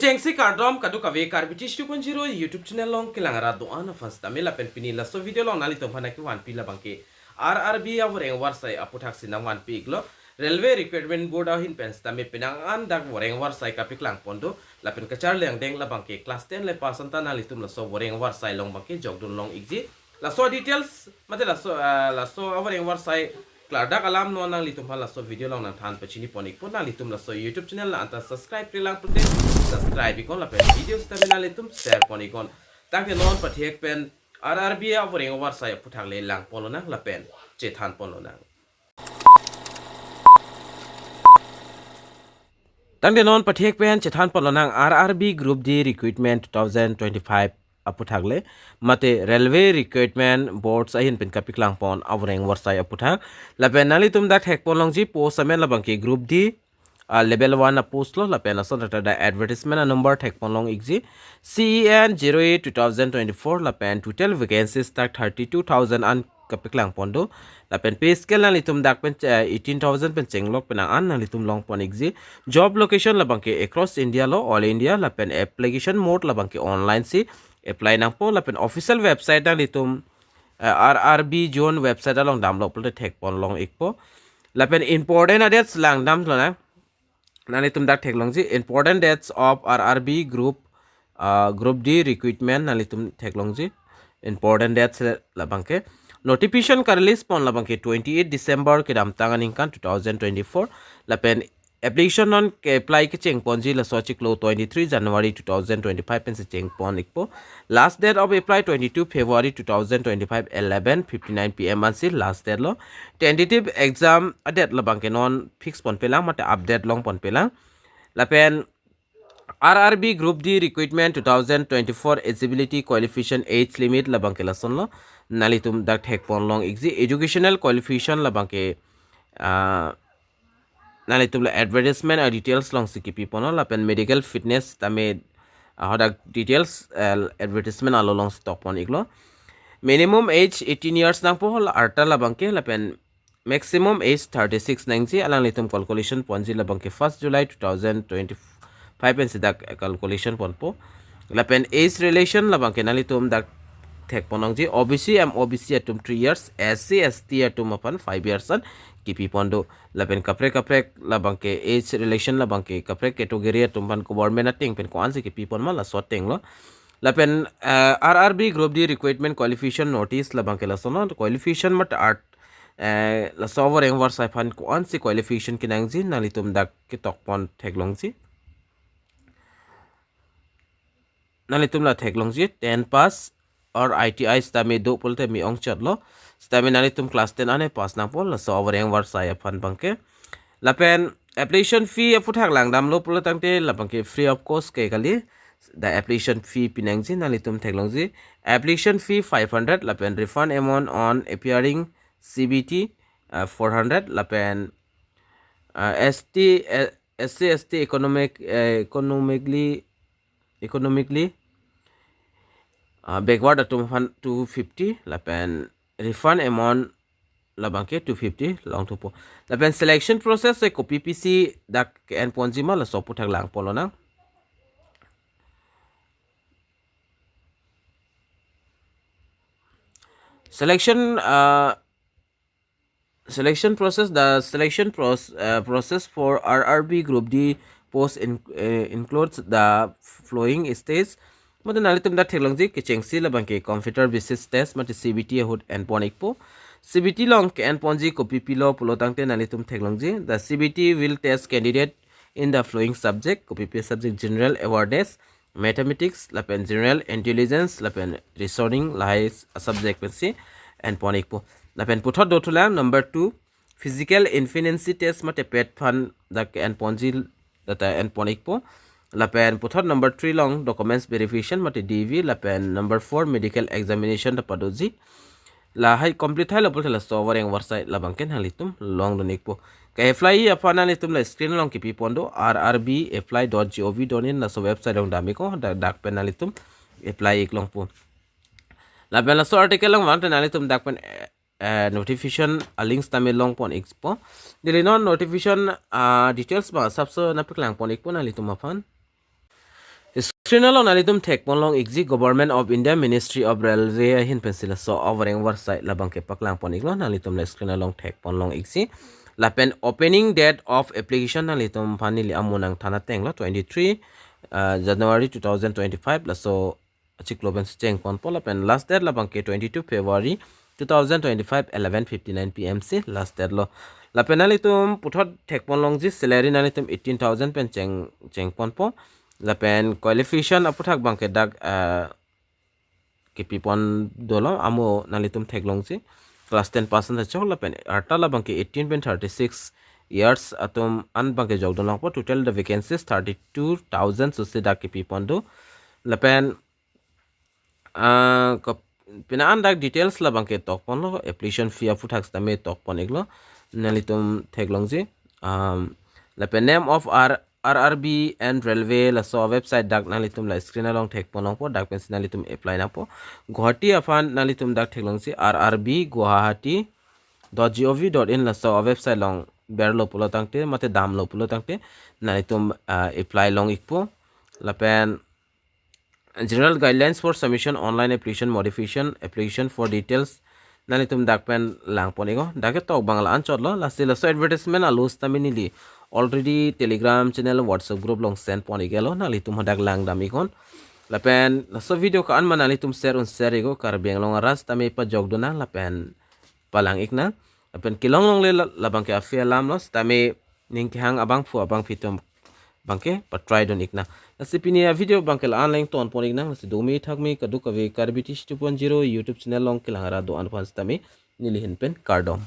Tengsi kardom kadu kave karbitish 2.0 YouTube channel long kilangara doana fast tamila pen pinila so video long nali tom ki 1 pila bangke RRB avoreng warsai aputhak sinang 1 piglo Railway Recruitment Board ahin pens tami pinangan dak voreng warsai kapiklang pondo la pen kachar leng deng la bangke class 10 le pasanta nali tum la so voreng warsai long bangke jogdun long igji la so details mate la so avoreng warsai Klardak alam no nang litum hala so video long nang than pachini ponik po nang litum la so YouTube channel la anta subscribe prilang pute subscribe ikon la pen videos tabi nang litum share ponikon tak ke non pathek pen RRB avoreng war sai puthak le lang polo nang la pen che than polo nang tang de non pathek pen che than polo nang RRB Group D Recruitment 2025 aputhakle mate Railway Recruitment Board sahin pen kapiklang pon avoreng warsai aputhak lapen nali tum dak hek polongji post amen labangki Group D level 1 post lo lapen ason da advertisement number hek polong igji CEN 08 2024 lapen total vacancies tak 32000 an kapiklang pondo lapen pay scale nali tum dak pen 18000 pen chenglok pen an nali tum long pon igji job location labangki across India lo all India lapen application mode labangki online si apply nang po lapen official website nang litum RRB zone website along download pul tek pon long ikpo lapen important dates lang dam lo na litum dak tek long ji important dates of RRB group D recruitment na litum tek long ji important dates labangke notification ka release pon labangke 28 December ke dam tanganing kan 2024 lapen application on ke apply ke cheng ponji la sochi klo 23 January 2025 pen se cheng pon ikpo last date of apply 22 February 2025 11:59 PM ansi last date lo tentative exam date la bangke non fix pon pelang mate update long pon pelang la pen RRB Group D Recruitment 2024 Eligibility Qualification age limit la bangke la son lo nalitum dak hek pon long exi educational qualification la bangke nali tumla advertisement or details long sikipi pono lapen medical fitness tame hoda details advertisement alo long stock pon iglo minimum age 18 years nang po arta labangke lapen maximum age 36 nangji alang litum calculation ponji labangke 1st July 2025 en sidak calculation pon po lapen age relation labangke nali tum dak thek ponongji OBC OBC atum 3 years SC ST atum apan 5 years an kipi pondo lapen kapre labangke age relation labangke kapre category atum pan government ating pen ko anse kipi pon mala soteng lo lapen RRB Group D Recruitment Qualification Notice labangke la sono qualification mat art la sover engwar sai fan ko anse qualification kinangji nalitum dak ki tokpon theklongji nalitum la theklongji 10 pass or ITI stami do pulte mi ong chatlo stami nani tum class 10 ane pass na pol so over yang war saya fan bangke lapen application fee aputhak lang dam lo pulo tangte lapangke free of cost ke kali the application fee pinangji nani tum theklongji application fee 500 lapen refund amount on appearing CBT 400 lapen SC ST economically backward atum 250 lapen refund amount labangke 250 long to po lapen selection process se ko PPC dak en ponjima la so puthak lang polo na selection process the selection process for RRB Group D post includes the following stage mother nalitum da thelongji ke chengsi labangke computer basis test mate CBT hud and ponikpo CBT long ke and ponji ko PPlo pulotangte nalitum thelongji the CBT will test candidate in the following subject ko PP subject general awareness mathematics lapen general intelligence lapen reasoning lies subject pensi and ponikpo lapen puthot dotulang number 2 physical infinity test mate pet fan da ke and ponji data and ponikpo lapen puthot number 3 long documents verification mate DV lapen number 4 medical examination da padoji la hai complete hai lapul la sover eng website labangken halitum long donik po ka apply apana litum la screen long ki pondo RRB apply.gov.in na so website long dami ko dak penalitum apply ik long po lapen la so article long want nalitum dak pen notification links tamil long pon expo dili non notification details ba sabso napiklang pon ikpo nalitum afan Screen alone alitum tek ponlong exi Government of India Ministry of Railway hin pencil so overeng website labang ke paklang poniklo nalitum la screen along tek ponlong exi lapen opening date of application nalitum panili amunang thana tenglo 23 January 2025 la so achikloben cheng pon polapen last date labang ke 22 February 2025 11:59 pm se last date lo lapen nalitum puthot tek ponlong ji salary nalitum 18,000 pen cheng pon po lapen qualification aputhak bangke dak kipipon dolo amo nalitum theklong si class 10% achok lapen artala bangke 18.36 years atum an bangke jogdon po total the vacancies 32,000 susi dak kipipon do lapen pinaan dak details la bangke tokpon lo application fee aputhak stame tokpon eglo nalitum theklong si lapen name of RRB and Railway la so website dak nalitum la screen along thek ponong po dak pen nalitum apply na po Guwahati afan nalitum dak theklong si RRB guwahati.gov.in la so website long berlo pulo tangte mate dam lo pulo tangte nalitum apply long ikpo la pen general guidelines for submission online application modification application for details nalitum dak pen lang ponigo dak tok bangla anchot lo la so advertisement alus taminili already telegram channel whatsapp group long send poni gelo nalitum hadak lang dami kon lapen so video ka an manalitum share un share ego kar beng long ras tame pa jogdona lapen palang ikna lapen kilong long le labang ke afia lam los tame ning hang abang fu abang fitum bangke pa try don ikna nasipini video bangkel online ton pon ikna nasi domi thakmi kadu kave karbiti 2.0 youtube channel long kilangara do anfans tame nilihin pen kardom